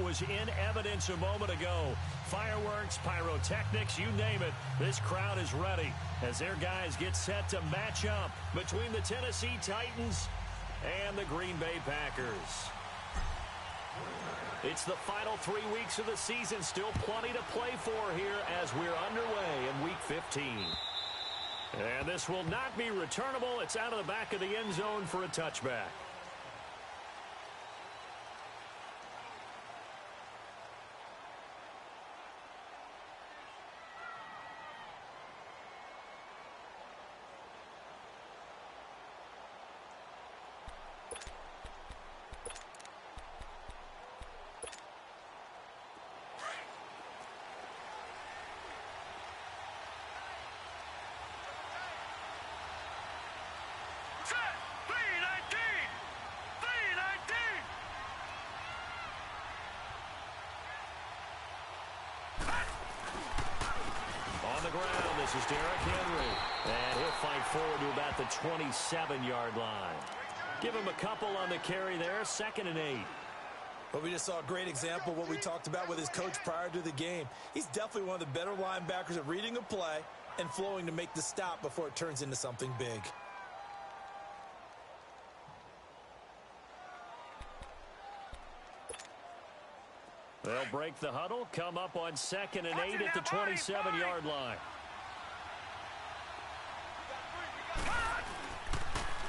was in evidence a moment ago. Fireworks, pyrotechnics, you name it. This crowd is ready as their guys get set to match up between the Tennessee Titans and the Green Bay Packers. It's the final 3 weeks of the season. Still plenty to play for here as we're underway in Week 15. And this will not be returnable. It's out of the back of the end zone for a touchback. This is Derrick Henry, and he'll fight forward to about the 27-yard line. Give him a couple on the carry there, 2nd and 8. But we just saw a great example of what we talked about with his coach prior to the game. He's definitely one of the better linebackers at reading a play and flowing to make the stop before it turns into something big. They'll break the huddle, come up on 2nd and 8 at the 27-yard line.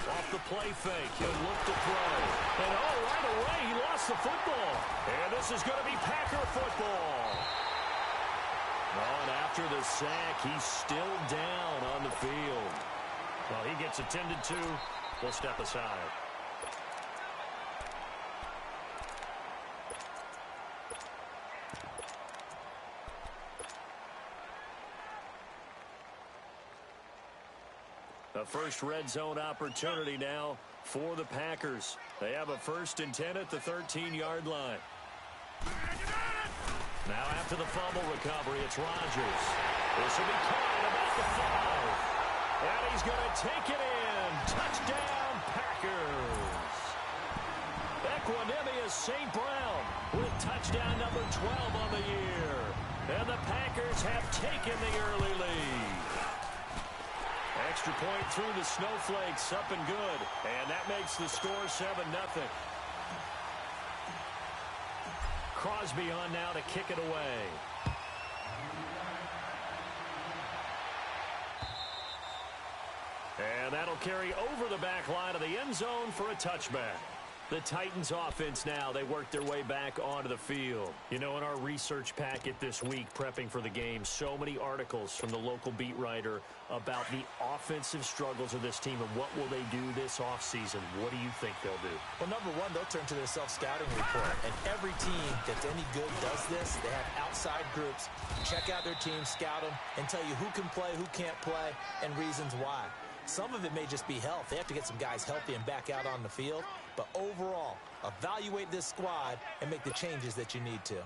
Off the play fake, he'll look to throw. And right away, he lost the football. And this is going to be Packer football. And after the sack, he's still down on the field. Well, he gets attended to. We'll step aside. A first red zone opportunity now for the Packers. They have a 1st and 10 at the 13-yard line. Now after the fumble recovery, it's Rodgers. This will be caught about the 5. And he's going to take it in. Touchdown, Packers. Equanimous St. Brown with touchdown number 12 on the year. And the Packers have taken the early lead. Extra point through the snowflakes, up and good. And that makes the score 7-0. Crosby on now to kick it away. And that'll carry over the back line of the end zone for a touchback. The Titans offense now, they work their way back onto the field. You know, in our research packet this week, prepping for the game, so many articles from the local beat writer about the offensive struggles of this team and what will they do this offseason. What do you think they'll do? Well, number one, they'll turn to their self-scouting report. And every team that's any good does this. They have outside groups, check out their team, scout them, and tell you who can play, who can't play, and reasons why. Some of it may just be health. They have to get some guys healthy and back out on the field. But overall, evaluate this squad and make the changes that you need to.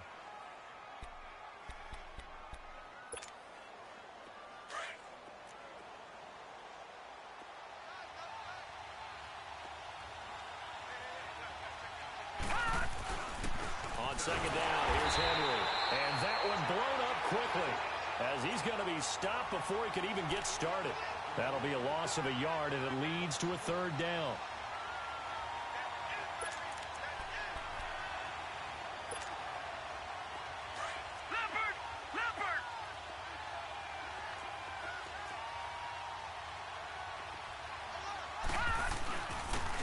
On 2nd down, here's Henry. And that one blown up quickly as he's going to be stopped before he could even get started. That'll be a loss of a yard, and it leads to a 3rd down.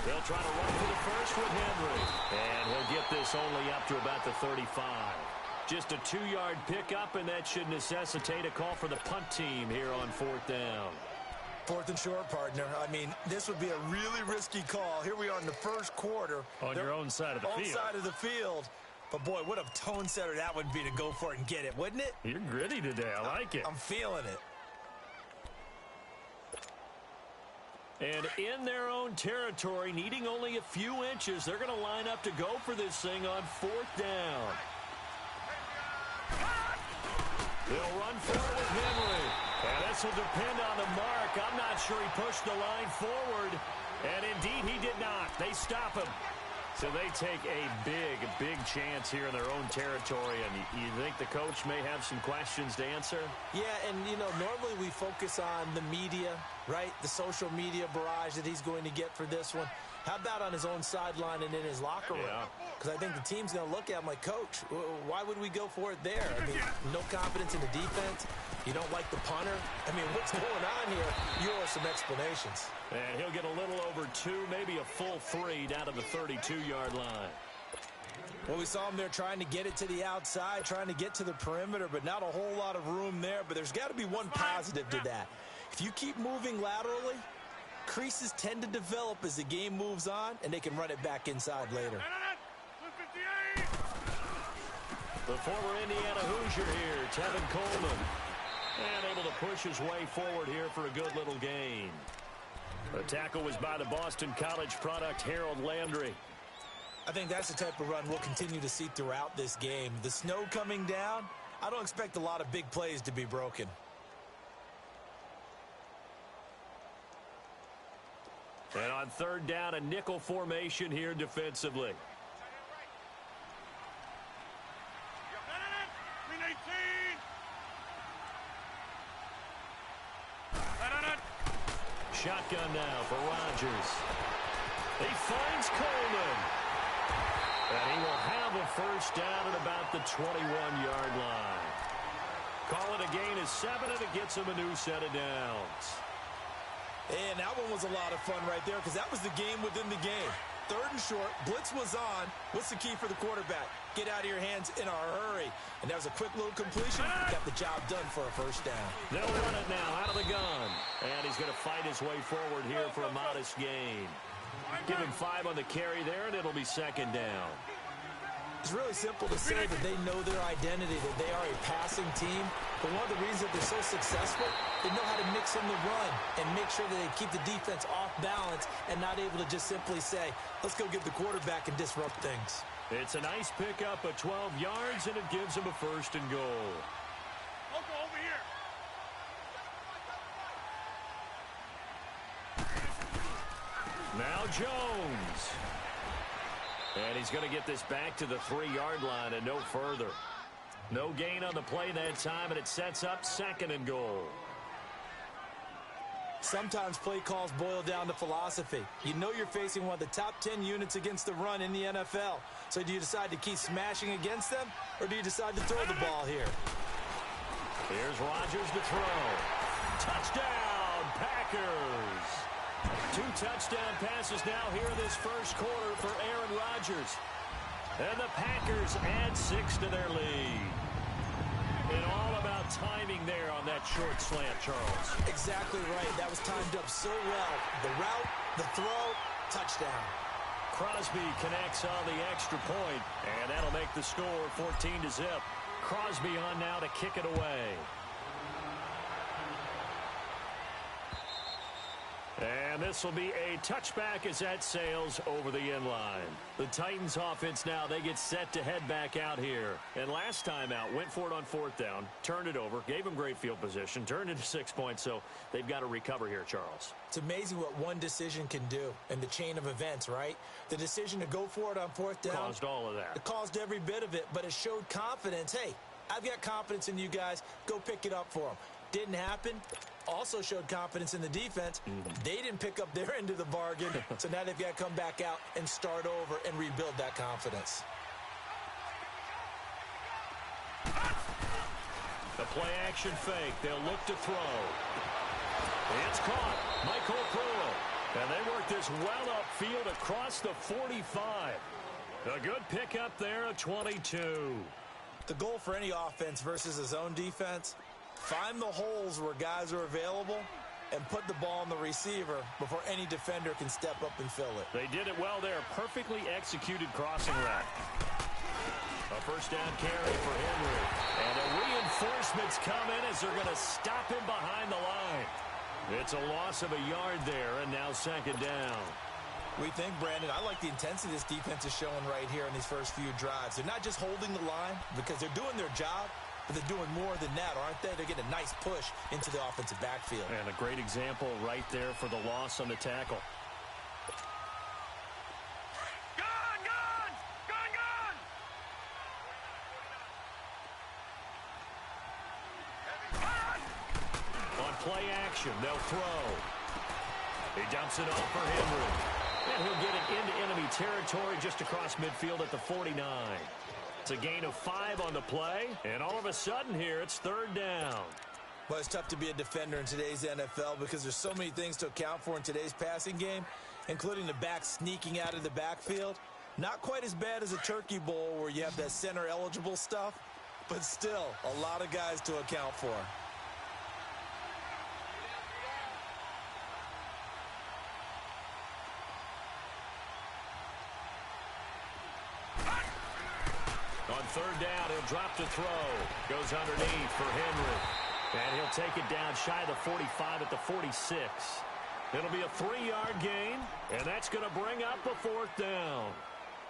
They'll try to run for the first with Henry. And he'll get this only up to about the 35. Just a 2-yard pickup, and that should necessitate a call for the punt team here on 4th down. 4th and short, partner. I mean, this would be a really risky call. Here we are in the first quarter. On your own side of the field. On side of the field. But, boy, what a tone setter that would be to go for it and get it, wouldn't it? You're gritty today. I like it. I'm feeling it. And in their own territory, needing only a few inches, they're going to line up to go for this thing on 4th down. They'll run forward with Henry. And this will depend on the mark. I'm not sure he pushed the line forward. And indeed, he did not. They stop him. So they take a big chance here in their own territory, and you think the coach may have some questions to answer? Yeah, and, normally we focus on the media, right? The social media barrage that he's going to get for this one. How about on his own sideline and in his locker room? Because I think the team's going to look at him like, Coach, why would we go for it there? I mean, no confidence in the defense. You don't like the punter. I mean, what's going on here? You owe some explanations. And he'll get a little over 2, maybe a full 3 down to the 32-yard line. Well, we saw him there trying to get it to the outside, trying to get to the perimeter, but not a whole lot of room there. But there's got to be one positive to that. If you keep moving laterally, creases tend to develop as the game moves on, and they can run it back inside later. The former Indiana Hoosier here, Tevin Coleman. And able to push his way forward here for a good little gain. The tackle was by the Boston College product, Harold Landry. I think that's the type of run we'll continue to see throughout this game. The snow coming down, I don't expect a lot of big plays to be broken. And on third down, a nickel formation here defensively. Shotgun now for Rodgers. He finds Coleman. And he will have a first down at about the 21-yard line. Call it a gain of 7, and it gets him a new set of downs. And that one was a lot of fun right there because that was the game within the game. Third and short, blitz was on. What's the key for the quarterback? Get out of your hands in a hurry. And that was a quick little completion. Got the job done for a first down. They'll run it now out of the gun. And he's going to fight his way forward here for a modest gain. Give him 5 on the carry there, and it'll be second down. It's really simple to say that they know their identity, that they are a passing team. But one of the reasons that they're so successful, they know how to mix in the run and make sure that they keep the defense off balance and not able to just simply say, let's go get the quarterback and disrupt things. It's a nice pickup of 12 yards, and it gives him a first and goal. I'll go over here. Now Jones. And he's going to get this back to the 3-yard line and no further. No gain on the play that time, and it sets up second and goal. Sometimes play calls boil down to philosophy. You know you're facing one of the top 10 units against the run in the NFL. So do you decide to keep smashing against them, or do you decide to throw the ball here? Here's Rodgers to throw. Touchdown, Packers! 2 touchdown passes now here in this first quarter for Aaron Rodgers. And the Packers add 6 to their lead. And all about timing there on that short slant, Charles. Exactly right. That was timed up so well. The route, the throw, touchdown. Crosby connects on the extra point, and that'll make the score 14-0. Crosby on now to kick it away. And this will be a touchback as that sails over the end line. The Titans offense now, they get set to head back out here. And last time out, went for it on 4th down, turned it over, gave them great field position, turned into 6 points, so they've got to recover here, Charles. It's amazing what one decision can do in the chain of events, right? The decision to go for it on 4th down. Caused all of that. It caused every bit of it, but it showed confidence. Hey, I've got confidence in you guys. Go pick it up for them. Didn't happen. Also showed confidence in the defense. They didn't pick up their end of the bargain, so now they've got to come back out and start over and rebuild that confidence. The play-action fake. They'll look to throw. It's caught. Michael Crewell. And they work this well upfield across the 45. A good pickup there at 22. The goal for any offense versus a zone defense, find the holes where guys are available and put the ball on the receiver before any defender can step up and fill it. They did it well there. Perfectly executed crossing route. A first down carry for Henry. And the reinforcements come in as they're going to stop him behind the line. It's a loss of a yard there, and now second down. We think, Brandon, I like the intensity this defense is showing right here in these first few drives. They're not just holding the line because they're doing their job, but they're doing more than that, aren't they? They're getting a nice push into the offensive backfield. And a great example right there for the loss on the tackle. Gun! formation. They'll throw. He dumps it off for Henry. And he'll get it into enemy territory just across midfield at the 49. It's a gain of 5 on the play. And all of a sudden here, it's 3rd down. Well, it's tough to be a defender in today's NFL because there's so many things to account for in today's passing game, including the back sneaking out of the backfield. Not quite as bad as a turkey bowl where you have that center-eligible stuff, but still a lot of guys to account for. On 3rd down, he'll drop to throw. Goes underneath for Henry. And he'll take it down shy of the 45 at the 46. It'll be a 3-yard gain, and that's going to bring up a 4th down.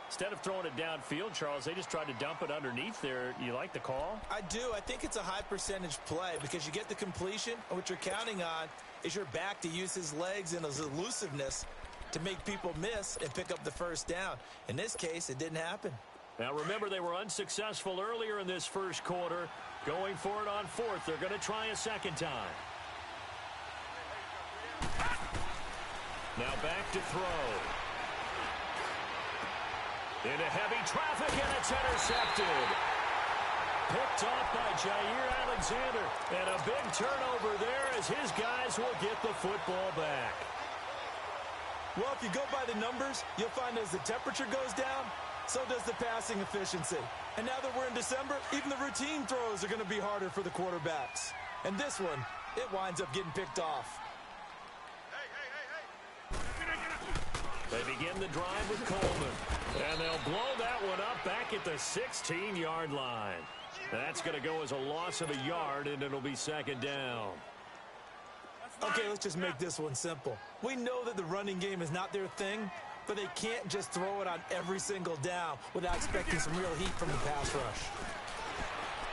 Instead of throwing it downfield, Charles, they just tried to dump it underneath there. You like the call? I do. I think it's a high percentage play because you get the completion, and what you're counting on is your back to use his legs and his elusiveness to make people miss and pick up the 1st down. In this case, it didn't happen. Now, remember, they were unsuccessful earlier in this first quarter. Going for it on 4th. They're going to try a 2nd time. Now back to throw. Into heavy traffic, and it's intercepted. Picked off by Jair Alexander. And a big turnover there as his guys will get the football back. Well, if you go by the numbers, you'll find as the temperature goes down, so does the passing efficiency. And now that we're in December, even the routine throws are going to be harder for the quarterbacks. And this one, it winds up getting picked off. They begin the drive with Coleman. And they'll blow that one up back at the 16-yard line. That's going to go as a loss of a yard, and it'll be 2nd down. Okay, let's just make this one simple. We know that the running game is not their thing, but they can't just throw it on every single down without expecting some real heat from the pass rush.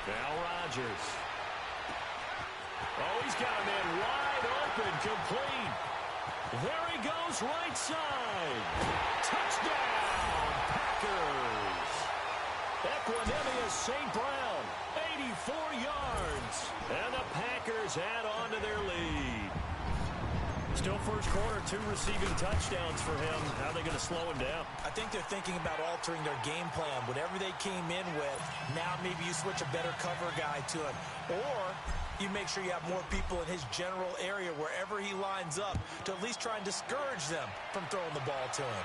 Now Rodgers. Oh, he's got a man wide open, complete. There he goes, right side. Touchdown, Packers. Equanimous St. Brown, 84 yards. And the Packers add on to their lead. Still first quarter, 2 receiving touchdowns for him. How are they going to slow him down? I think they're thinking about altering their game plan. Whatever they came in with, now maybe you switch a better cover guy to him. Or you make sure you have more people in his general area wherever he lines up to at least try and discourage them from throwing the ball to him.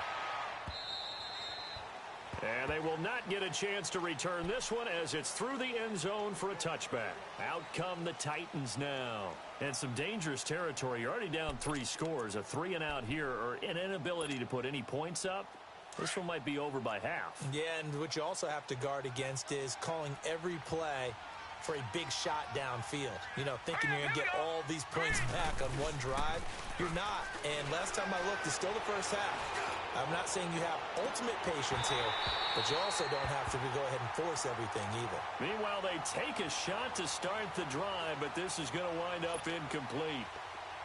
And they will not get a chance to return this one as it's through the end zone for a touchback. Out come the Titans now. And some dangerous territory. You're already down 3 scores. A 3-and-out here or an inability to put any points up. This one might be over by half. Yeah, and what you also have to guard against is calling every play for a big shot downfield. You know, thinking you're going to get all these points back on one drive. You're not. And last time I looked, it's still the first half. I'm not saying you have ultimate patience here, but you also don't have to go ahead and force everything either. Meanwhile, they take a shot to start the drive, but this is going to wind up incomplete.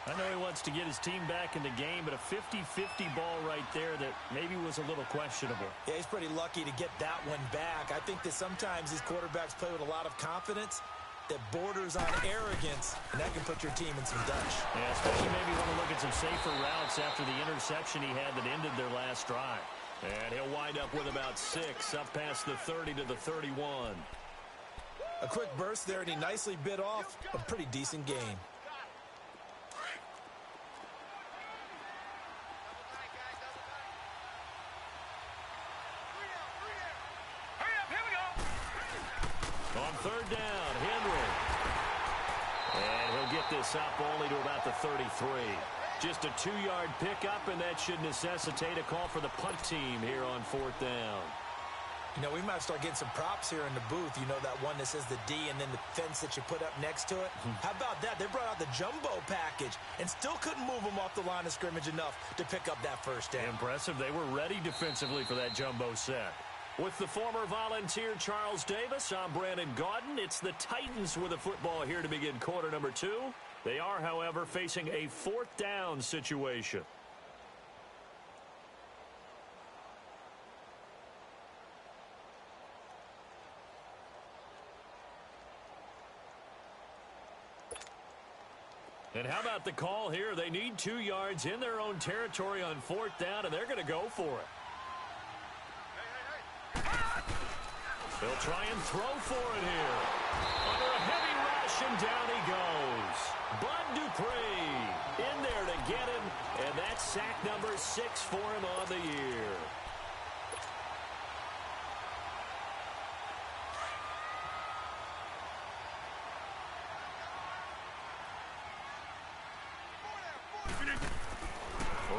I know he wants to get his team back in the game, but a 50-50 ball right there that maybe was a little questionable. Yeah, he's pretty lucky to get that one back. I think that sometimes these quarterbacks play with a lot of confidence that borders on arrogance, and that can put your team in some dutch. Yeah, especially maybe want to look at some safer routes after the interception he had that ended their last drive. And he'll wind up with about 6 up past the 30 to the 31. A quick burst there, and he nicely bit off a pretty decent game. On 3rd down, Henry. And he'll get this up only to about the 33. Just a 2-yard pickup, and that should necessitate a call for the punt team here on 4th down. You know, we might start getting some props here in the booth. You know, that one that says the D and then the fence that you put up next to it? How about that? They brought out the jumbo package and still couldn't move them off the line of scrimmage enough to pick up that 1st down. Impressive. They were ready defensively for that jumbo set. With the former Volunteer Charles Davis, I'm Brandon Gaudin. It's the Titans with the football here to begin quarter number 2. They are, however, facing a 4th down situation. And how about the call here? They need 2 yards in their own territory on 4th down, and they're going to go for it. They'll try and throw for it here. Under a heavy rush, and down he goes. Bud Dupree in there to get him, and that's sack number 6 for him on the year.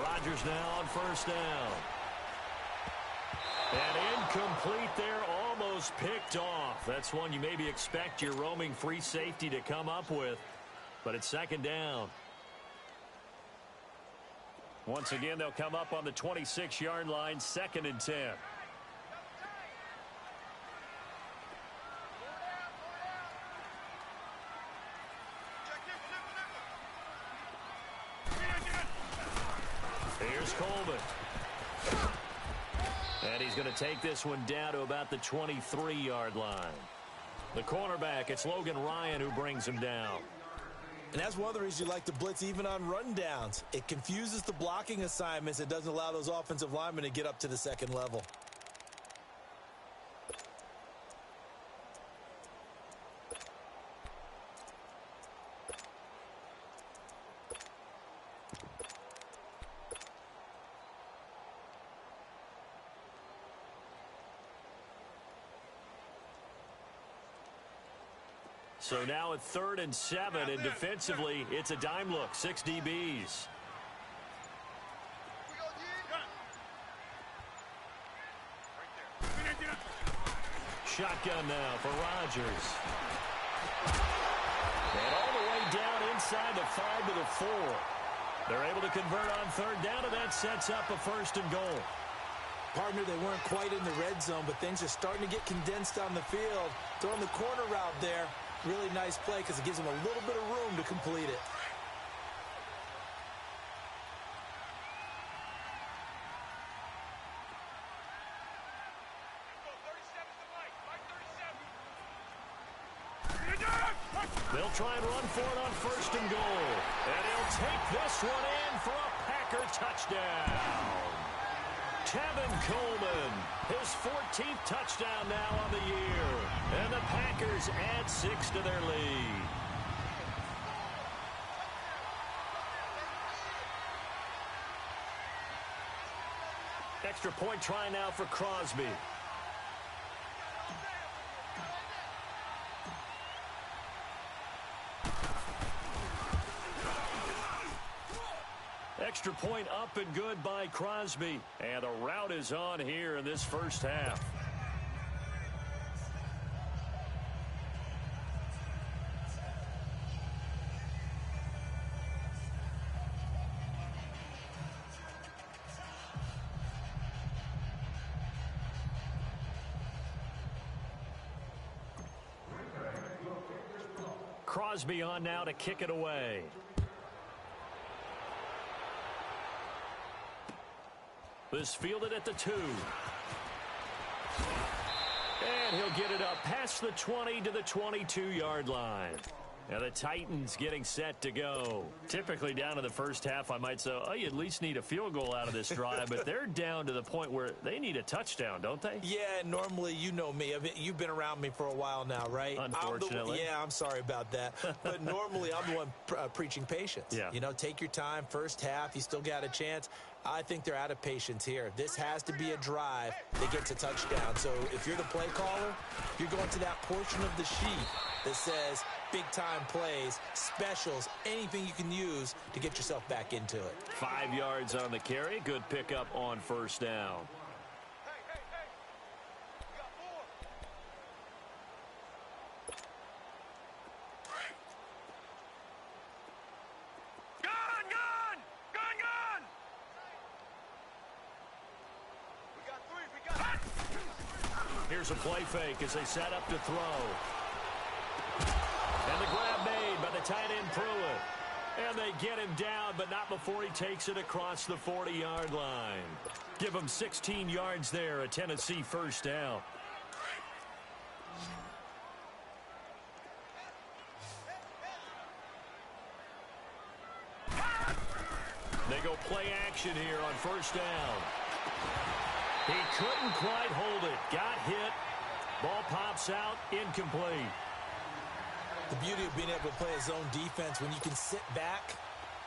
Rodgers now on 1st down. And incomplete there, almost picked off. That's one you maybe expect your roaming free safety to come up with, but it's 2nd down. Once again, they'll come up on the 26-yard line, 2nd and 10. Here's Coleman. And he's going to take this one down to about the 23-yard line. The cornerback, it's Logan Ryan who brings him down. And that's one of the reasons you like to blitz even on rundowns. It confuses the blocking assignments. It doesn't allow those offensive linemen to get up to the 2nd level. So now at 3rd and 7, and defensively, it's a dime look, 6 DBs. Shotgun now for Rodgers. And all the way down inside the 5 to the 4. They're able to convert on 3rd down, and that sets up a 1st and goal. Partner, they weren't quite in the red zone, but things are starting to get condensed on the field. Throwing the corner route there. Really nice play because it gives them a little bit of room to complete it. They'll try and run for it on 1st and goal. And he'll take this one in for a Packer touchdown. Tevin Coleman, his 14th touchdown now on the year. And the Packers add 6 to their lead. Extra point try now for Crosby. Extra point up and good by Crosby. And the route is on here in this 1st half. Crosby on now to kick it away. This fielded at the 2. And he'll get it up past the 20 to the 22-yard line. Now the Titans getting set to go. Typically down to the 1st half, I might say, oh, you at least need a field goal out of this drive. But they're down to the point where they need a touchdown, don't they? Yeah, normally, you know me. I mean, you've been around me for a while now, right? Unfortunately. I'm sorry about that. But normally, I'm the one preaching patience. Yeah. You know, take your time. 1st half, you still got a chance. I think they're out of patience here. This has to be a drive that gets a touchdown. So if you're the play caller, you're going to that portion of the sheet that says big-time plays, specials, anything you can use to get yourself back into it. 5 yards on the carry. Good pickup on 1st down. Here's a play fake as they set up to throw. And the grab made by the tight end Pruitt. And they get him down, but not before he takes it across the 40-yard line. Give him 16 yards there, a Tennessee 1st down. They go play action here on first down. He couldn't quite hold it. Got hit. Ball pops out. Incomplete. The beauty of being able to play a zone defense when you can sit back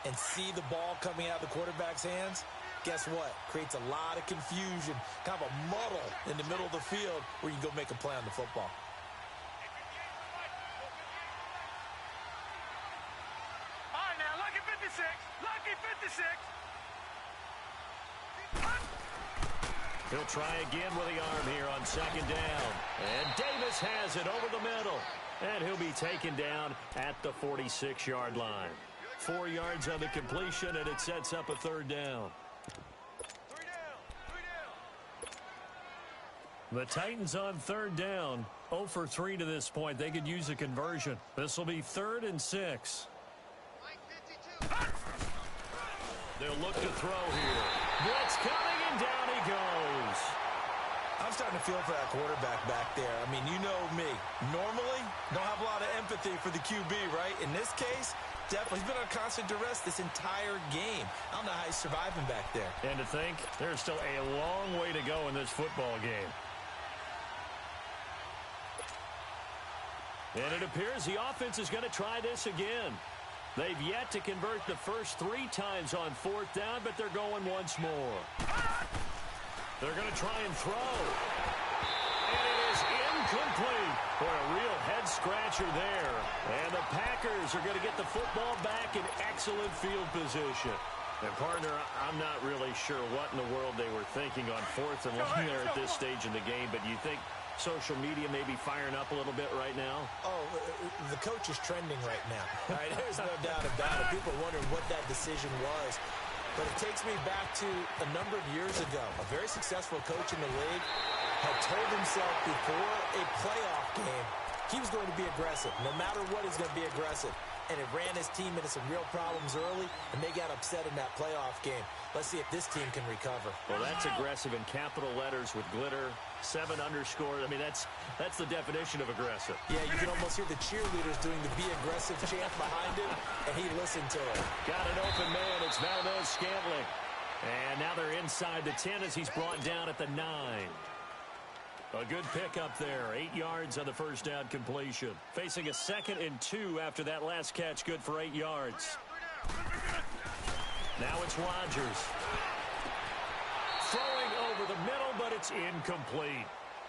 and see the ball coming out of the quarterback's hands, guess what? Creates a lot of confusion, kind of a muddle in the middle of the field where you can go make a play on the football. All right, now, lucky 56. Lucky 56. He'll try again with the arm here on second down. And Davis has it over the middle. And he'll be taken down at the 46-yard line. 4 yards on the completion, and it sets up a third down. The Titans on third down, 0 for 3 to this point. They could use a conversion. This will be 3rd and 6. They'll look to throw here. Blitz coming, and down he goes. I'm starting to feel for that quarterback back there. I mean, you know me. Normally, don't have a lot of empathy for the QB, right? In this case, definitely. He's been on constant duress this entire game. I don't know how he's surviving back there. And to think, there's still a long way to go in this football game. And it appears the offense is going to try this again. They've yet to convert the first 3 times on 4th down, but they're going once more. They're going to try and throw. And it is incomplete. Boy, a real head-scratcher there. And the Packers are going to get the football back in excellent field position. And, partner, I'm not really sure what in the world they were thinking on 4th and long there at this stage in the game, but you think social media may be firing up a little bit right now? Oh, the coach is trending right now. All right, there's no doubt about it. People are wondering what that decision was. But it takes me back to a number of years ago. A very successful coach in the league had told himself before a playoff game he was going to be aggressive. No matter what, he's going to be aggressive. And it ran his team into some real problems early, and they got upset in that playoff game. Let's see if this team can recover. Well, that's aggressive in capital letters with glitter, 7 underscore. I mean, that's the definition of aggressive. Yeah, you can almost hear the cheerleaders doing the be aggressive chant behind him, and he listened to it. Got an open man. It's Valdez-Scantling. And now they're inside the 10 as he's brought down at the 9. A good pickup there. 8 yards on the first down completion. Facing a 2nd and 2 after that last catch. Good for 8 yards. Now it's Rodgers. Throwing over the middle, but it's incomplete.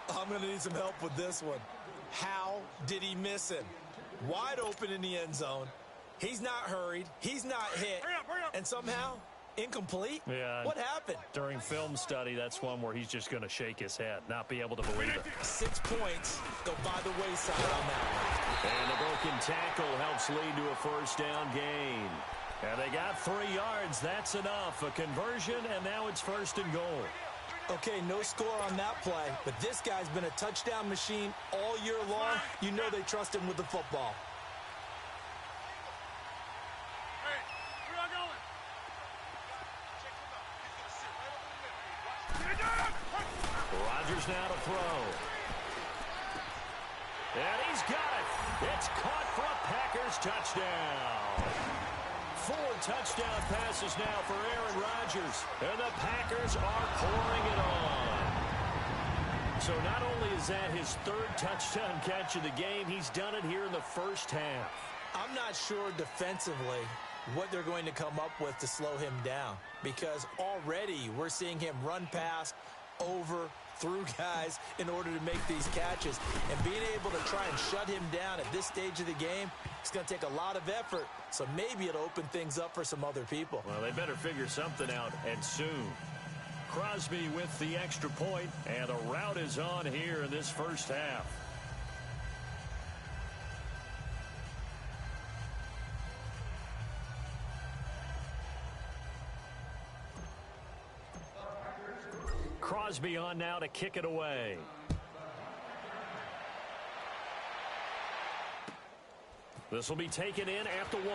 I'm going to need some help with this one. How did he miss him? Wide open in the end zone. He's not hurried. He's not hit. And somehow, incomplete? Yeah. What happened? During film study, that's one where he's just going to shake his head, not be able to believe it. 6 points go by the wayside on that one. And the broken tackle helps lead to a first down gain. And they got 3 yards. That's enough. A conversion, and now it's 1st and goal. Okay, no score on that play, but this guy's been a touchdown machine all year long. You know they trust him with the football. Hey, where y'all going? Rodgers now to throw. And he's got it. It's caught for a Packers touchdown. 4 touchdown passes now for Aaron Rodgers. And the Packers are pouring it on. So not only is that his 3rd touchdown catch of the game, he's done it here in the first half. I'm not sure defensively what they're going to come up with to slow him down, because already we're seeing him run past, over, through guys in order to make these catches. And being able to try and shut him down at this stage of the game, it's going to take a lot of effort. So maybe it'll open things up for some other people. Well, they better figure something out, and soon. Crosby with the extra point, and the route is on here in this first half. Crosby on now to kick it away. This will be taken in at the 1.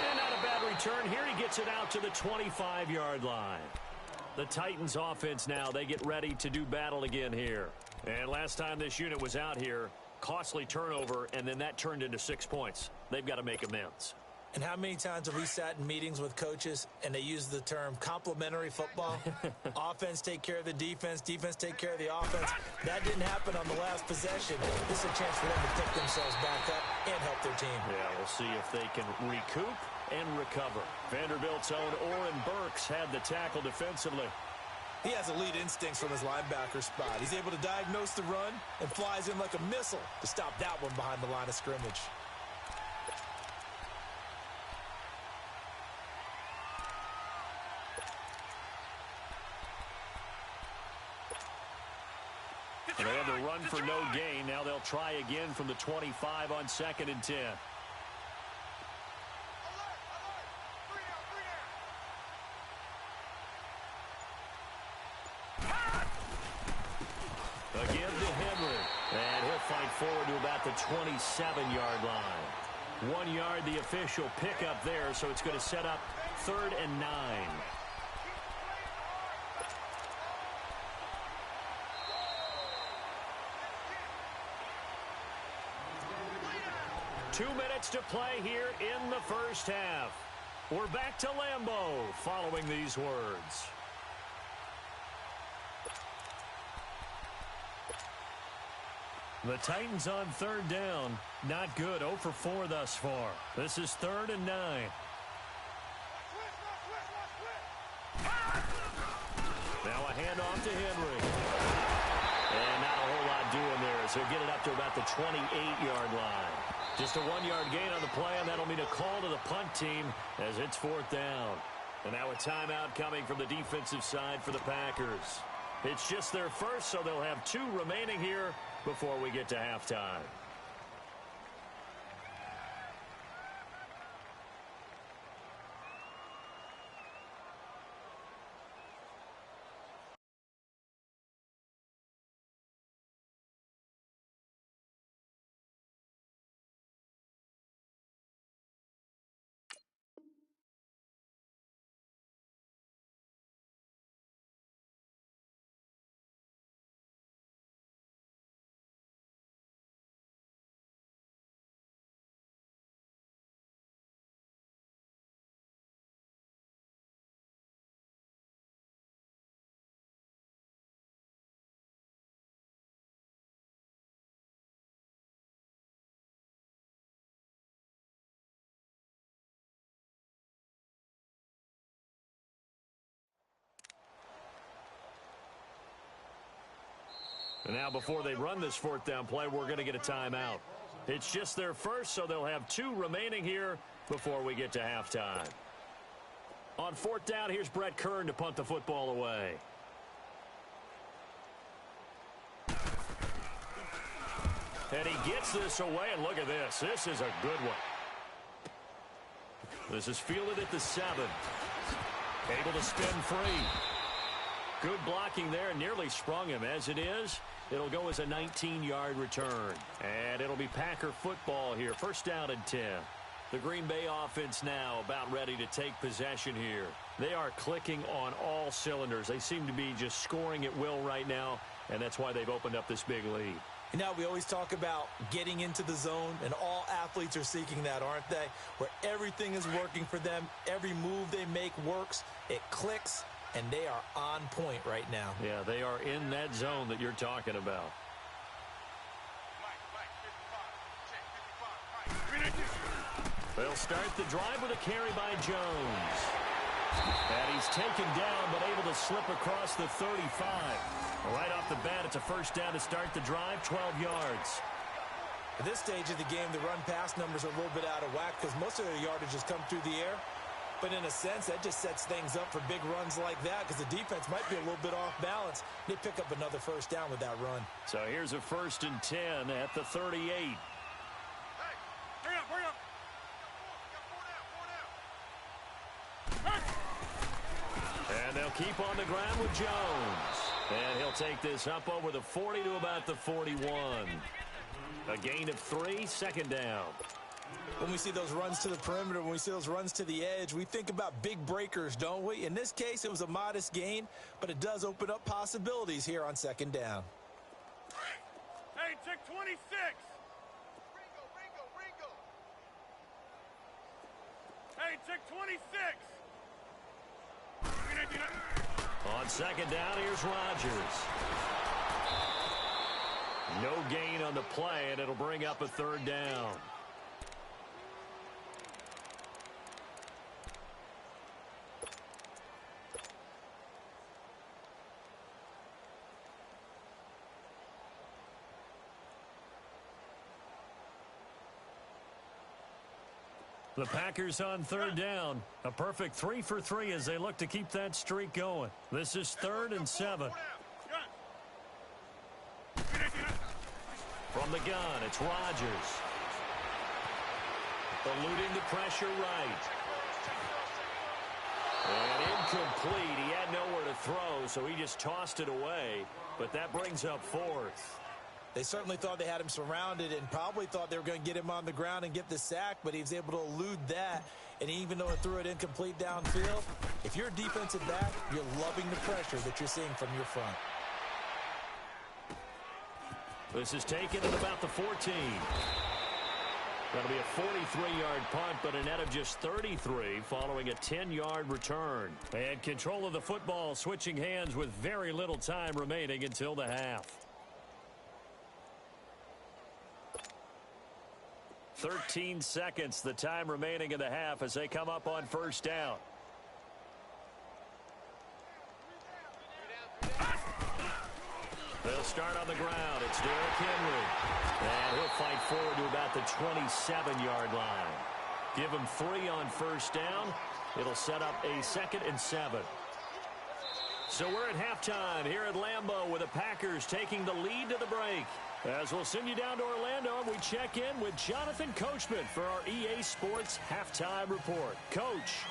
And not a bad return here. He gets it out to the 25-yard line. The Titans offense now, they get ready to do battle again here. And last time this unit was out here, costly turnover, and then that turned into 6 points. They've got to make amends. And how many times have we sat in meetings with coaches and they use the term complementary football? Offense take care of the defense, defense take care of the offense. That didn't happen on the last possession. This is a chance for them to pick themselves back up and help their team. Yeah, we'll see if they can recoup and recover. Vanderbilt's own Oren Burks had the tackle defensively. He has elite instincts from his linebacker spot. He's able to diagnose the run and flies in like a missile to stop that one behind the line of scrimmage. They had the run for no gain. Now they'll try again from the 25 on 2nd and 10. Again to Henry. And he'll fight forward to about the 27-yard line. 1 yard, the official pickup there, so it's going to set up 3rd and 9. 2 minutes to play here in the first half. We're back to Lambeau following these words. The Titans on 3rd down. Not good. 0 for 4 thus far. This is 3rd and 9. Now a handoff to Henry. And not a whole lot doing there as he'll get it up to about the 28-yard line. Just a 1-yard gain on the play, and that'll mean a call to the punt team as it's 4th down. And now a timeout coming from the defensive side for the Packers. It's just their first, so they'll have 2 remaining here before we get to halftime. And now before they run this 4th down play, we're going to get a timeout. It's just their first, so they'll have 2 remaining here before we get to halftime. On 4th down, here's Brett Kern to punt the football away. And he gets this away, and look at this. This is a good one. This is fielded at the 7. Able to spin free. Good blocking there, nearly sprung him. As it is, it'll go as a 19-yard return. And it'll be Packer football here. 1st down and 10. The Green Bay offense now about ready to take possession here. They are clicking on all cylinders. They seem to be just scoring at will right now, and that's why they've opened up this big lead. You know, we always talk about getting into the zone, and all athletes are seeking that, aren't they? Where everything is working for them. Every move they make works. It clicks. And they are on point right now. Yeah, they are in that zone that you're talking about. They'll start the drive with a carry by Jones. And he's taken down, but able to slip across the 35. Right off the bat, it's a 1st down to start the drive, 12 yards. At this stage of the game, the run-pass numbers are a little bit out of whack because most of their yardage has come through the air. But in a sense, that just sets things up for big runs like that because the defense might be a little bit off balance. They pick up another 1st down with that run. So here's a 1st and 10 at the 38. Hey, hurry up, hurry up. And they'll keep on the ground with Jones. And he'll take this up over the 40 to about the 41. A gain of 3, 2nd down. When we see those runs to the perimeter, when we see those runs to the edge, we think about big breakers, don't we? In this case, it was a modest gain, but it does open up possibilities here on 2nd down. Hey, check 26. Hey, check 26. On second down, here's Rodgers. No gain on the play, and it'll bring up a third down. The Packers on third down. A perfect 3 for 3 as they look to keep that streak going. This is 3rd and 7. From the gun, it's Rodgers. Eluding the pressure right. And incomplete. He had nowhere to throw, so he just tossed it away. But that brings up 4th. They certainly thought they had him surrounded and probably thought they were going to get him on the ground and get the sack, but he was able to elude that. And even though it threw it incomplete downfield, if you're a defensive back, you're loving the pressure that you're seeing from your front. This is taken at about the 14. That'll be a 43-yard punt, but a net of just 33 following a 10-yard return. And control of the football switching hands with very little time remaining until the half. 13 seconds, the time remaining in the half as they come up on first down. They'll start on the ground. It's Derrick Henry. And he'll fight forward to about the 27-yard line. Give him 3 on first down. It'll set up a 2nd and 7. So we're at halftime here at Lambeau with the Packers taking the lead to the break. As we'll send you down to Orlando, and we check in with Jonathan Coachman for our EA Sports Halftime Report. Coach.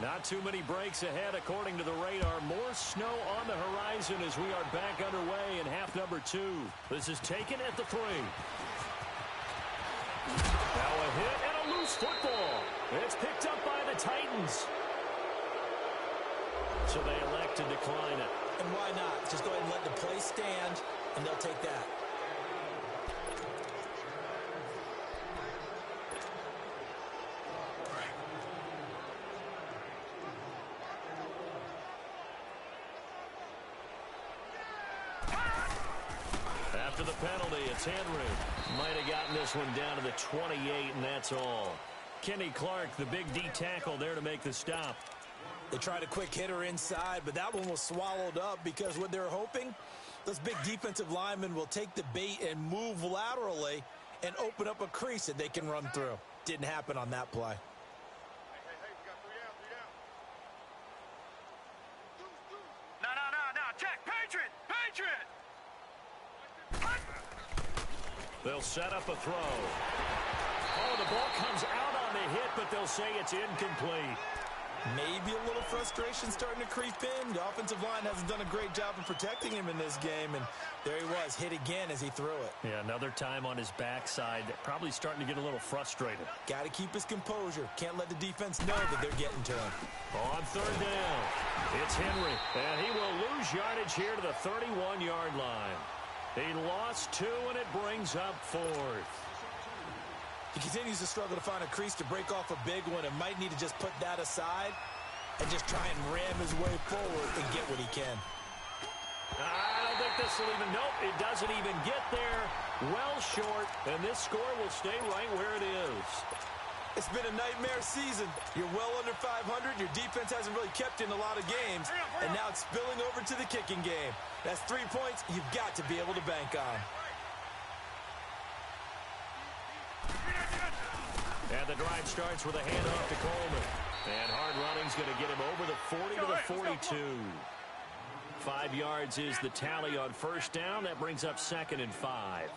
Not too many breaks ahead according to the radar. More snow on the horizon as we are back underway in half number 2. This is taken at the 3. Now a hit and a loose football. It's picked up by the Titans. So they elect to decline it. And why not? Just go ahead and let the play stand, and they'll take that. After the penalty, it's Henry. Might have gotten this one down to the 28, and that's all. Kenny Clark, the big D tackle there to make the stop. They tried a quick hitter inside, but that one was swallowed up because what they're hoping, those big defensive linemen will take the bait and move laterally and open up a crease that they can run through. Didn't happen on that play. No. Check. Patriot. They'll set up a throw. Oh, the ball comes out on the hit, but they'll say it's incomplete. Maybe a little frustration starting to creep in. The offensive line hasn't done a great job of protecting him in this game, and there he was, hit again as he threw it. Yeah, another time on his backside, probably starting to get a little frustrated. Got to keep his composure. Can't let the defense know that they're getting to him. On third down, it's Henry, and he will lose yardage here to the 31-yard line. He lost 2, and it brings up 4th. He continues to struggle to find a crease to break off a big one and might need to just put that aside and just try and ram his way forward and get what he can. I don't think this will even, nope, it doesn't even get there. Well short, and this score will stay right where it is. It's been a nightmare season. You're well under 500. Your defense hasn't really kept you in a lot of games, and now it's spilling over to the kicking game. That's 3 points you've got to be able to bank on. And the drive starts with a handoff to Coleman. And hard running's going to get him over the 40 to the 42. 5 yards is the tally on first down. That brings up 2nd and 5.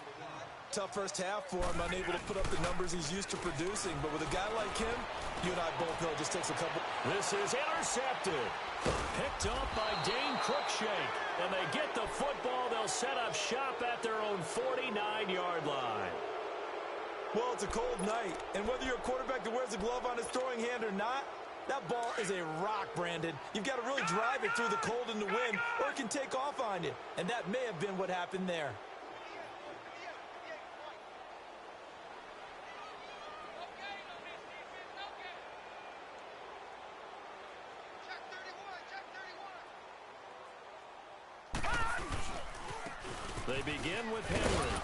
Tough first half for him, unable to put up the numbers he's used to producing. But with a guy like him, you and I both know it just takes a couple. This is intercepted. Picked up by Dane Cruikshank. And they get the football. They'll set up shop at their own 49-yard line. Well, it's a cold night, and whether you're a quarterback that wears a glove on his throwing hand or not, that ball is a rock, Brandon. You've got to really drive it through the cold and the wind, or it can take off on you, and that may have been what happened there. They begin with Henry.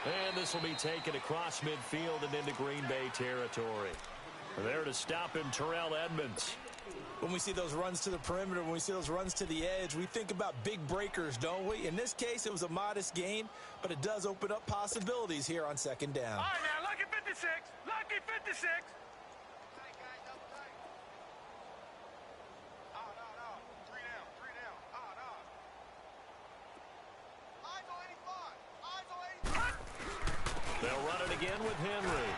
And this will be taken across midfield and into Green Bay territory. There to stop him, Terrell Edmunds. When we see those runs to the perimeter, when we see those runs to the edge, we think about big breakers, don't we? In this case, it was a modest gain, but it does open up possibilities here on second down. All right, now, lucky 56. Lucky 56. They'll run it again with Henry.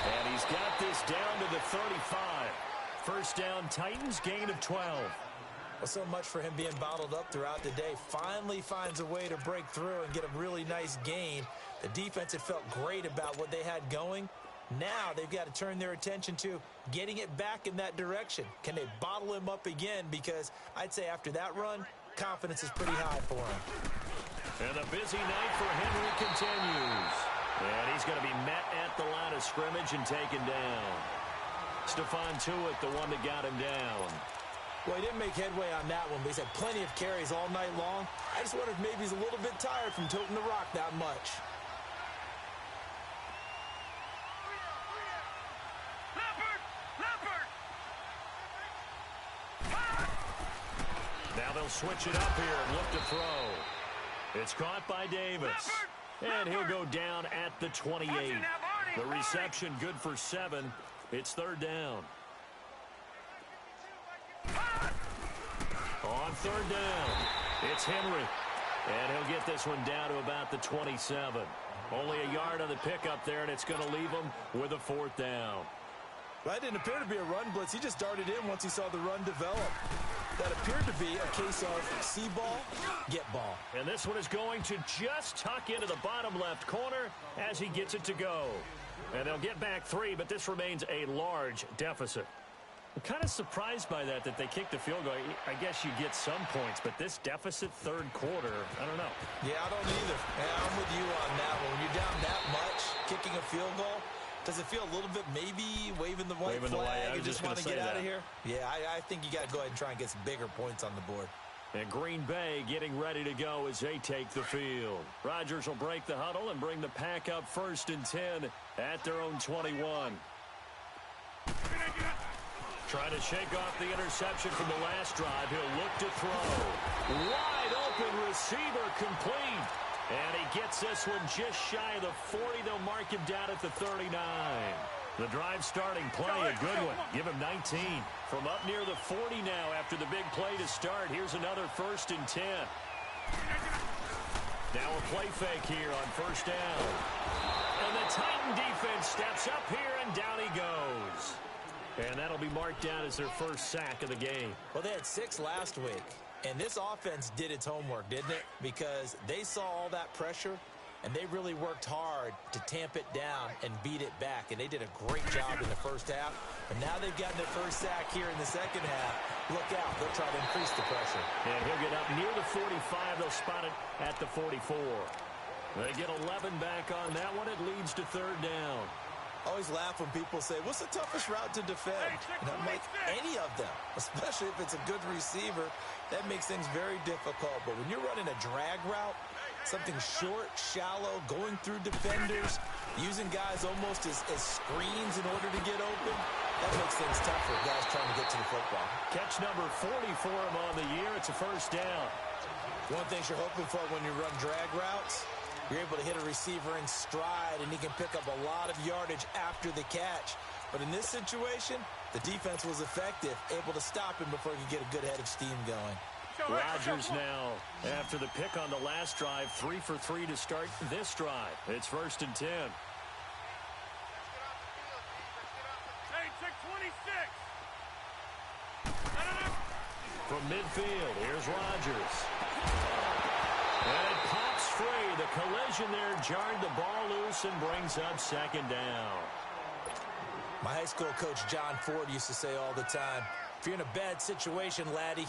And he's got this down to the 35. First down, Titans, gain of 12. Well, so much for him being bottled up throughout the day. Finally finds a way to break through and get a really nice gain. The defense had felt great about what they had going. Now they've got to turn their attention to getting it back in that direction. Can they bottle him up again? Because I'd say after that run, confidence is pretty high for him. And the busy night for Henry continues. And he's going to be met at the line of scrimmage and taken down. Stephon Tuitt, the one that got him down. Well, he didn't make headway on that one, but he's had plenty of carries all night long. I just wonder if maybe he's a little bit tired from toting the rock that much. Now they'll switch it up here and look to throw. It's caught by Davis. And he'll go down at the 28. The reception good for 7. It's third down. On third down, it's Henry. And he'll get this one down to about the 27. Only a yard on the pickup there, and it's going to leave him with a fourth down. That didn't appear to be a run blitz. He just darted in once he saw the run develop. That appeared to be a case of see ball, get ball. And this one is going to just tuck into the bottom left corner as he gets it to go. And they'll get back 3, but this remains a large deficit. I'm kind of surprised by that they kicked the field goal. I guess you get some points, but this deficit third quarter, I don't know. Yeah, I don't either. Yeah, I'm with you on that one. When you're down that much, kicking a field goal, does it feel a little bit maybe waving the white flag and just want to get out of here? Yeah, I think you got to go ahead and try and get some bigger points on the board. And Green Bay getting ready to go as they take the field. Rodgers will break the huddle and bring the pack up 1st and 10 at their own 21. Trying to shake off the interception from the last drive. He'll look to throw. Wide open receiver complete. And he gets this one just shy of the 40. They'll mark him down at the 39. The drive starting play, a good one. Give him 19. From up near the 40 now after the big play to start. Here's another 1st and 10. Now a play fake here on first down. And the Titan defense steps up here, and down he goes. And that'll be marked down as their first sack of the game. Well, they had 6 last week. And this offense did its homework, didn't it? Because they saw all that pressure, and they really worked hard to tamp it down and beat it back. And they did a great job in the first half. And now they've gotten their first sack here in the second half. Look out. They'll try to increase the pressure. And he'll get up near the 45. They'll spot it at the 44. They get 11 back on that one. It leads to third down. I always laugh when people say, what's the toughest route to defend? And I'm like, any of them, especially if it's a good receiver. That makes things very difficult. But when you're running a drag route, something short, shallow, going through defenders, using guys almost as screens in order to get open, that makes things tough for guys trying to get to the football. Catch number 40 for him on the year. It's a first down. One thing you're hoping for when you run drag routes, you're able to hit a receiver in stride, and he can pick up a lot of yardage after the catch. But in this situation, the defense was effective, able to stop him before he could get a good head of steam going. Rodgers now, after the pick on the last drive, 3 for 3 to start this drive. It's 1st and 10. Hey, check 26. From midfield, here's Rodgers. And it pops free. The collision there jarred the ball loose and brings up second down. My high school coach, John Ford, used to say all the time, if you're in a bad situation, laddie,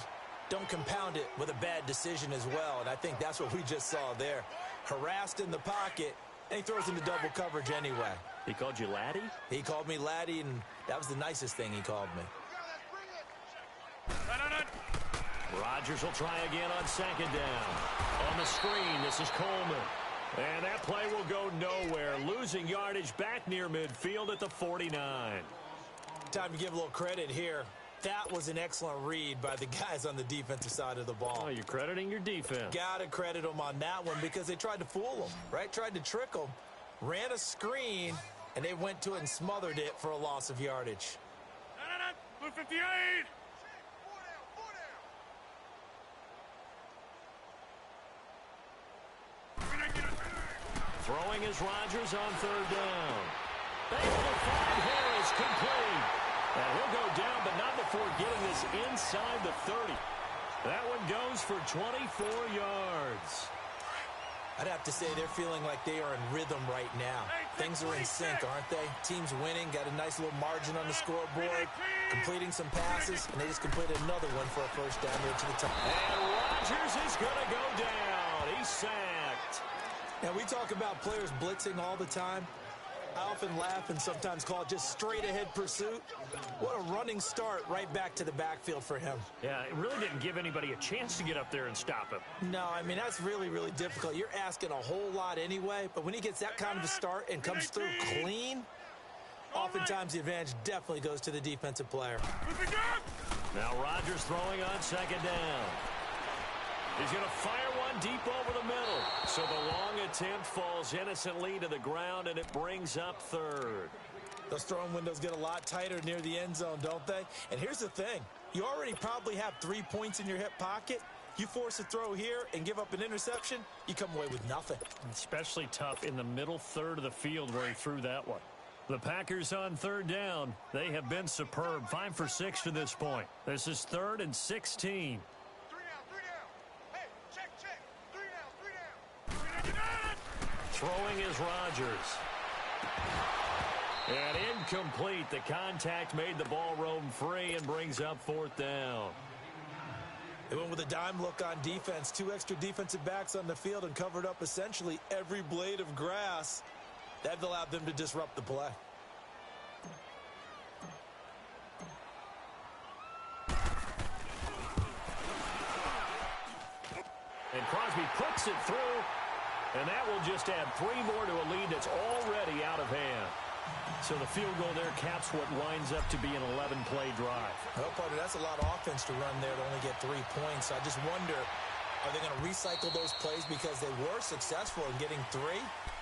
don't compound it with a bad decision as well. And I think that's what we just saw there. Harassed in the pocket, and he throws into double coverage anyway. He called you laddie? He called me laddie, and that was the nicest thing he called me. Rodgers will try again on second down. On the screen, this is Coleman. And that play will go nowhere. Losing yardage back near midfield at the 49. Time to give a little credit here. That was an excellent read by the guys on the defensive side of the ball. Oh, you're crediting your defense. Got to credit them on that one because they tried to fool them, right? Tried to trick them. Ran a screen, and they went to it and smothered it for a loss of yardage. Blue 58. Throwing is Rodgers on third down. Able to find Harris, complete. And he'll go down, but not before getting this inside the 30. That one goes for 24 yards. I'd have to say they're feeling like they are in rhythm right now. Things are in sync, aren't they? Team's winning, got a nice little margin on the scoreboard, completing some passes, and they just completed another one for a first down here to the top. And Rodgers is going to go down. He's sacked. Now, we talk about players blitzing all the time. I often laugh and sometimes call it just straight-ahead pursuit. What a running start right back to the backfield for him. Yeah, it really didn't give anybody a chance to get up there and stop him. No, I mean, that's really, really difficult. You're asking a whole lot anyway, but when he gets that kind of a start and comes through clean, oftentimes the advantage definitely goes to the defensive player. Now Rodgers throwing on second down. He's going to fire one deep over the middle. So the long attempt falls innocently to the ground, and it brings up third. Those throwing windows get a lot tighter near the end zone, don't they? And here's the thing. You already probably have 3 points in your hip pocket. You force a throw here and give up an interception, you come away with nothing. Especially tough in the middle third of the field where he threw that one. The Packers on third down. They have been superb. 5 for 6 to this point. This is 3rd and 16. Throwing is Rodgers. And incomplete. The contact made the ball roam free and brings up 4th down. They went with a dime look on defense. 2 extra defensive backs on the field and covered up essentially every blade of grass. That allowed them to disrupt the play. And Crosby puts it through. And that will just add 3 more to a lead that's already out of hand. So the field goal there caps what winds up to be an 11-play drive. Well, partner, that's a lot of offense to run there to only get 3 points. I just wonder, are they going to recycle those plays because they were successful in getting 3?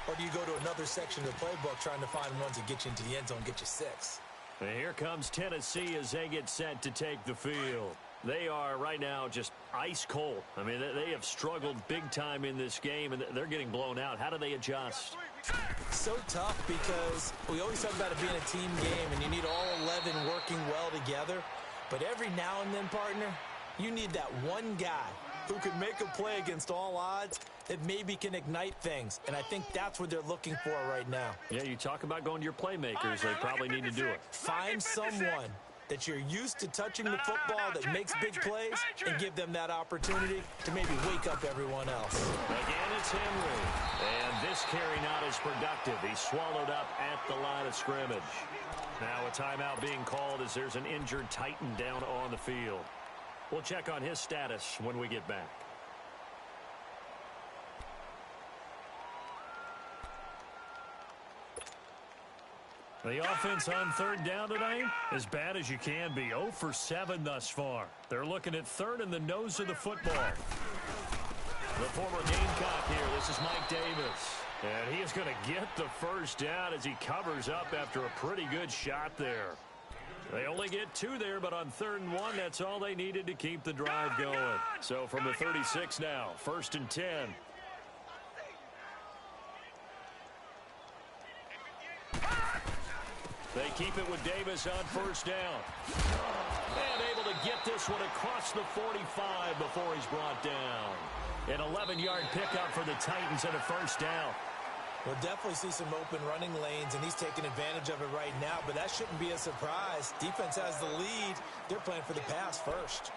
Or do you go to another section of the playbook trying to find ones that get you into the end zone and get you 6? And here comes Tennessee as they get set to take the field. They are right now just ice cold. I mean, they have struggled big time in this game, and they're getting blown out. How do they adjust? So tough because we always talk about it being a team game, and you need all 11 working well together. But every now and then, partner, you need that one guy who can make a play against all odds that maybe can ignite things. And I think that's what they're looking for right now. Yeah, you talk about going to your playmakers. They probably need to do it. Find someone that you're used to touching the football that makes big plays and give them that opportunity to maybe wake up everyone else. Again, it's Henry. And this carry not as productive. He's swallowed up at the line of scrimmage. Now a timeout being called as there's an injured Titan down on the field. We'll check on his status when we get back. The offense on third down tonight, as bad as you can be. 0 for 7 thus far. They're looking at third in the nose of the football. The former Gamecock here. This is Mike Davis. And he is going to get the first down as he covers up after a pretty good shot there. They only get 2 there, but on 3rd and 1, that's all they needed to keep the drive going. So from the 36 now, 1st and 10. They keep it with Davis on 1st down. And able to get this one across the 45 before he's brought down. An 11-yard pickup for the Titans and a 1st down. We'll definitely see some open running lanes, and he's taking advantage of it right now, but that shouldn't be a surprise. Defense has the lead. They're playing for the pass first.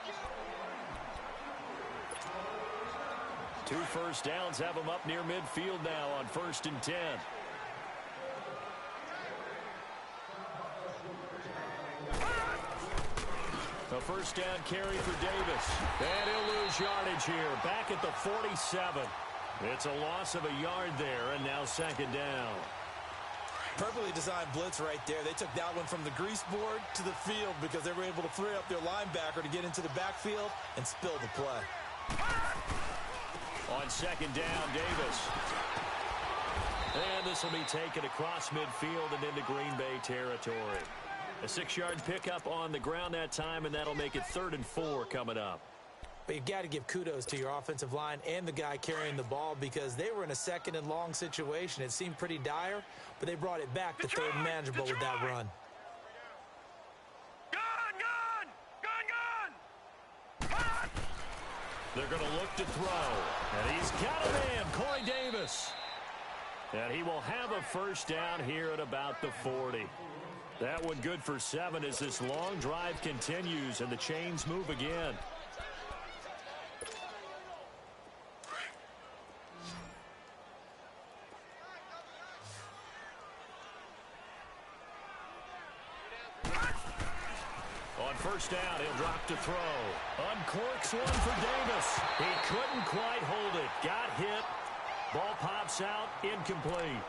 2 first downs have them up near midfield now on 1st and 10. A first down carry for Davis. And he'll lose yardage here. Back at the 47. It's a loss of a yard there, and now second down. Perfectly designed blitz right there. They took that one from the grease board to the field because they were able to free up their linebacker to get into the backfield and spill the play. On second down, Davis. And this will be taken across midfield and into Green Bay territory. A 6-yard pickup on the ground that time, and that'll make it 3rd and 4 coming up. But you got to give kudos to your offensive line and the guy carrying the ball because they were in a 2nd and long situation. It seemed pretty dire, but they brought it back to 3rd and manageable with that run. They're going to look to throw, and he's got a man, Corey Davis. And he will have a first down here at about the 40. That one good for 7 as this long drive continues and the chains move again. On first down, he'll drop to throw. Uncorks one for Davis. He couldn't quite hold it. Got hit. Ball pops out, incomplete.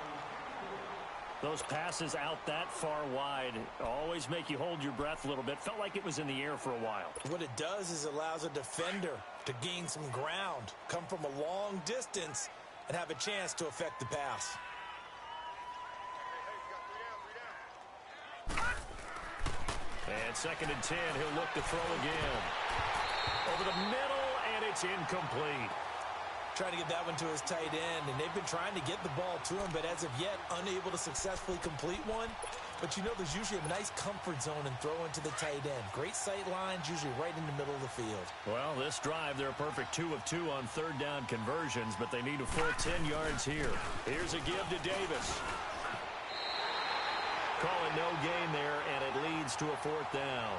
Those passes out that far wide always make you hold your breath a little bit. Felt like it was in the air for a while. What it does is it allows a defender to gain some ground, come from a long distance, and have a chance to affect the pass. And 2nd and 10, he'll look to throw again. Over the middle, and it's incomplete. Trying to get that one to his tight end, and they've been trying to get the ball to him, but as of yet, unable to successfully complete one. But you know there's usually a nice comfort zone and throw into the tight end. Great sight lines, usually right in the middle of the field. Well, this drive, they're a perfect 2 of 2 on 3rd down conversions, but they need a full 10 yards here. Here's a give to Davis. Call it no gain there, and it leads to a 4th down.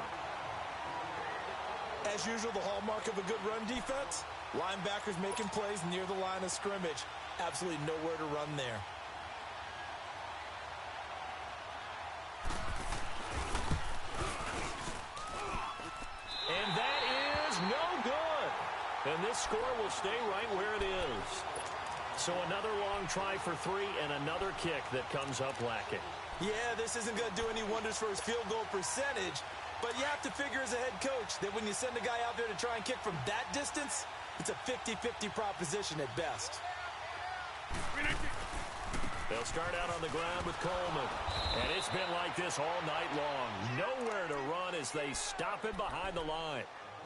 As usual, the hallmark of a good run defense, linebackers making plays near the line of scrimmage. Absolutely nowhere to run there. And that is no good. And this score will stay right where it is. So another long try for 3 and another kick that comes up lacking. Yeah, this isn't going to do any wonders for his field goal percentage, but you have to figure as a head coach that when you send a guy out there to try and kick from that distance, it's a 50-50 proposition at best. They'll start out on the ground with Coleman. And it's been like this all night long. Nowhere to run as they stop him behind the line.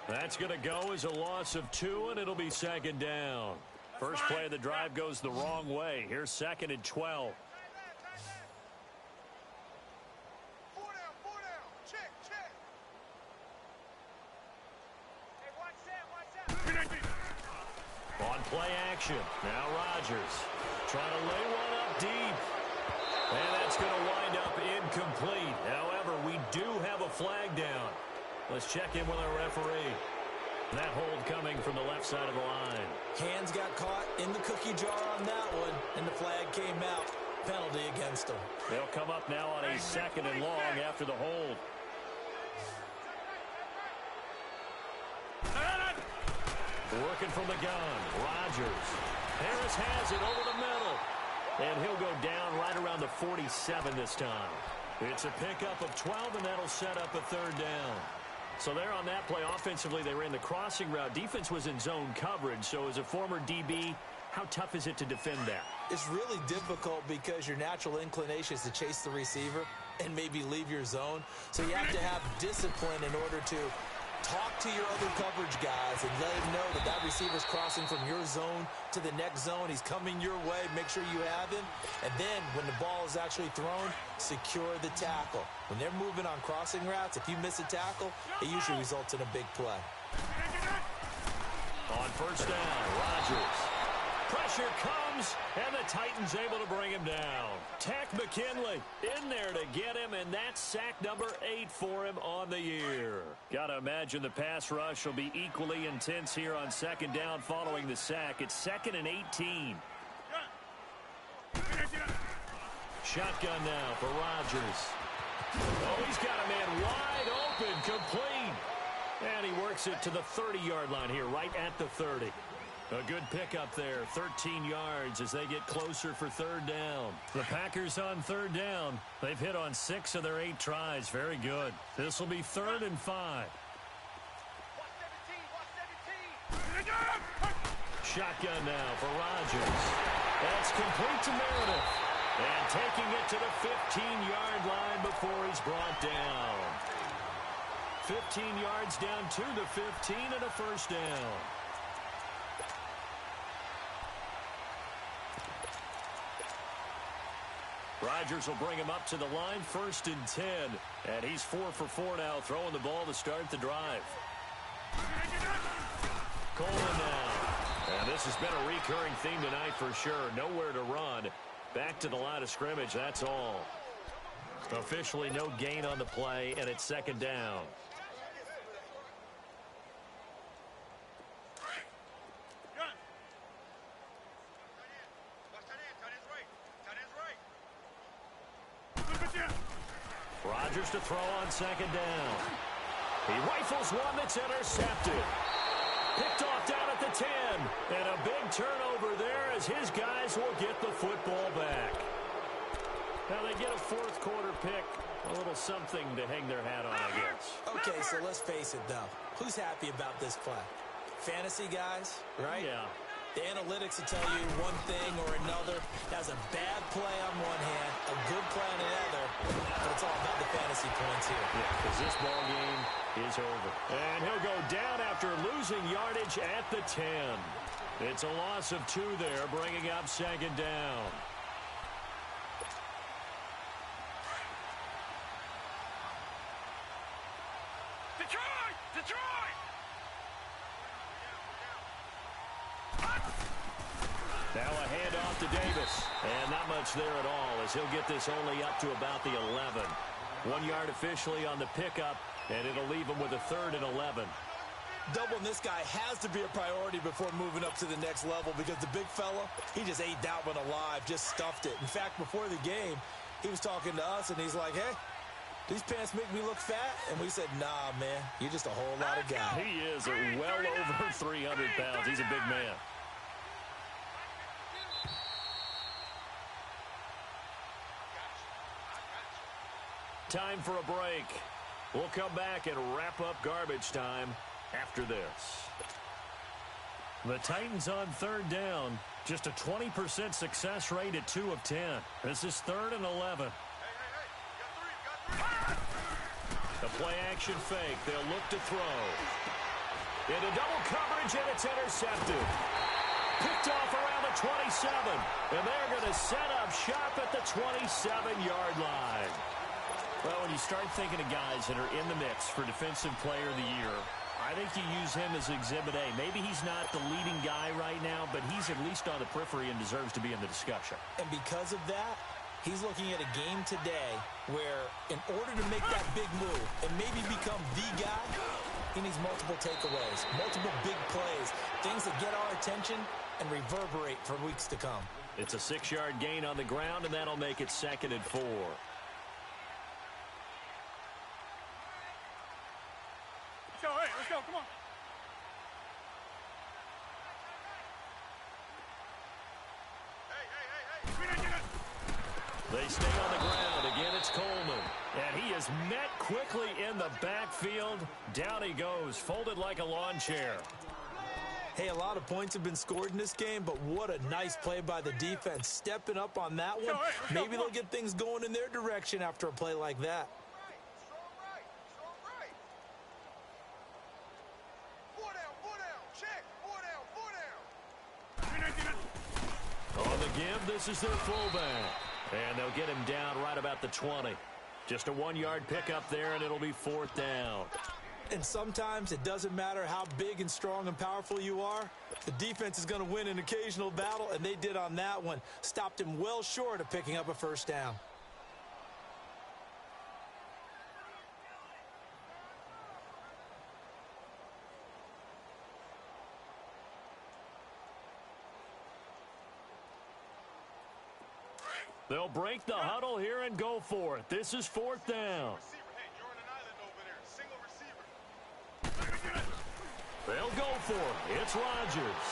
That's going to go as a loss of 2, and it'll be 2nd down. First play of the drive goes the wrong way. Here's 2nd and 12. On play action, now Rodgers trying to lay one up deep. And that's going to wind up incomplete. However, we do have a flag down. Let's check in with our referee. That hold coming from the left side of the line. Hands got caught in the cookie jar on that one, and the flag came out. Penalty against them. They'll come up now on a 2nd and long after the hold. Working from the gun, Rodgers. Harris has it over the middle. And he'll go down right around the 47 this time. It's a pickup of 12, and that'll set up a 3rd down. So there on that play, offensively, they ran the crossing route. Defense was in zone coverage. So as a former DB, how tough is it to defend that? It's really difficult because your natural inclination is to chase the receiver and maybe leave your zone. So you have to have discipline in order to talk to your other coverage guys and let him know that that receiver's crossing from your zone to the next zone. He's coming your way. Make sure you have him. And then when the ball is actually thrown, secure the tackle. When they're moving on crossing routes, if you miss a tackle, it usually results in a big play. On first down, Rodgers. Pressure comes, and the Titans able to bring him down. Tech McKinley in there to get him, and that's sack number 8 for him on the year. Got to imagine the pass rush will be equally intense here on 2nd down following the sack. It's 2nd and 18. Shotgun now for Rodgers. Oh, he's got a man wide open, complete. And he works it to the 30-yard line here, right at the 30. A good pickup there, 13 yards as they get closer for third down. The Packers on third down. They've hit on 6 of their 8 tries. Very good. This will be 3rd and 5. Shotgun now for Rodgers. That's complete to Meredith. And taking it to the 15-yard line before he's brought down. 15 yards down to the 15 and a first down. Rodgers will bring him up to the line, 1st and 10. And he's 4 for 4 now, throwing the ball to start the drive. Coleman now. And this has been a recurring theme tonight for sure. Nowhere to run. Back to the line of scrimmage, that's all. Officially no gain on the play, and it's 2nd down. Rodgers to throw on 2nd down. He rifles one that's intercepted. Picked off down at the 10. And a big turnover there as his guys will get the football back. Now they get a 4th quarter pick. A little something to hang their hat on, I guess. Okay, so let's face it, though. Who's happy about this play? Fantasy guys, right? Yeah. The analytics will tell you one thing or another. That's a bad play on one hand, a good play on the other, but it's all about the fantasy points here. Yeah, because this ball game is over. And he'll go down after losing yardage at the 10. It's a loss of 2 there, bringing up 2nd down. Detroit! Detroit! Now a handoff to Davis. And not much there at all as he'll get this only up to about the 11. 1 yard officially on the pickup, and it'll leave him with a 3rd and 11. Doubling this guy has to be a priority before moving up to the next level because the big fella, he just ate that one alive, just stuffed it. In fact, before the game, he was talking to us, and he's like, hey, these pants make me look fat? And we said, nah, man, you're just a whole lot of guy. He is well over 300 pounds. He's a big man. Time for a break. We'll come back and wrap up garbage time after this. The Titans on 3rd down. Just a 20% success rate at 2 of 10. This is 3rd and 11. The play action fake. They'll look to throw. Into double coverage, and it's intercepted. Picked off around the 27. And they're going to set up shop at the 27-yard line. Well, when you start thinking of guys that are in the mix for Defensive Player of the Year, I think you use him as Exhibit A. Maybe he's not the leading guy right now, but he's at least on the periphery and deserves to be in the discussion. And because of that, he's looking at a game today where in order to make that big move and maybe become the guy, he needs multiple takeaways, multiple big plays, things that get our attention and reverberate for weeks to come. It's a 6-yard gain on the ground, and that'll make it 2nd and 4. Let's go, come on. They stay on the ground. Again, it's Coleman. And he is met quickly in the backfield. Down he goes, folded like a lawn chair. Hey, a lot of points have been scored in this game, but what a nice play by the defense. Stepping up on that one. Maybe they'll get things going in their direction after a play like that. On the give, this is their fullback. And they'll get him down right about the 20. Just a 1-yard pickup there, and it'll be 4th down. And sometimes it doesn't matter how big and strong and powerful you are. The defense is going to win an occasional battle, and they did on that one. Stopped him well short of picking up a 1st down. They'll break the huddle here and go for it. This is 4th down. Hey, you're on an island over there. Single receiver. They'll go for it. It's Rodgers.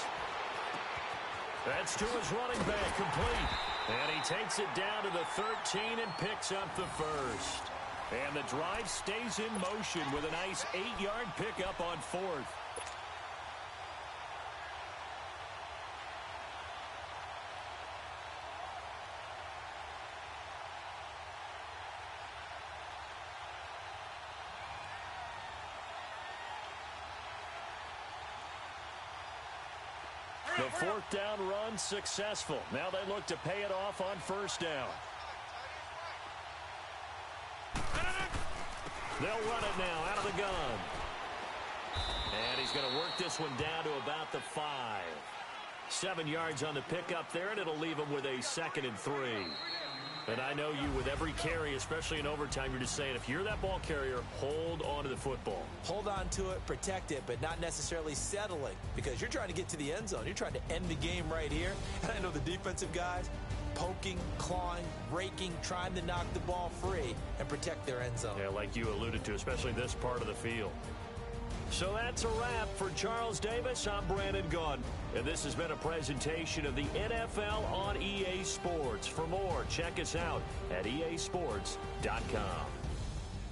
That's to his running back, complete. And he takes it down to the 13 and picks up the first. And the drive stays in motion with a nice 8-yard pickup on fourth. The fourth down run successful. Now they look to pay it off on first down. They'll run it now out of the gun. And he's going to work this one down to about the 5. 7 yards on the pickup there, and it'll leave him with a 2nd and 3. And I know you, with every carry, especially in overtime, you're just saying, if you're that ball carrier, hold on to the football. Hold on to it, protect it, but not necessarily settling, because you're trying to get to the end zone. You're trying to end the game right here. And I know the defensive guys, poking, clawing, raking, trying to knock the ball free and protect their end zone. Yeah, like you alluded to, especially this part of the field. So that's a wrap for Charles Davis. I'm Brandon Gaudin, and this has been a presentation of the NFL on EA Sports. For more, check us out at easports.com.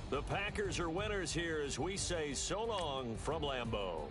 The Packers are winners here as we say so long from Lambeau.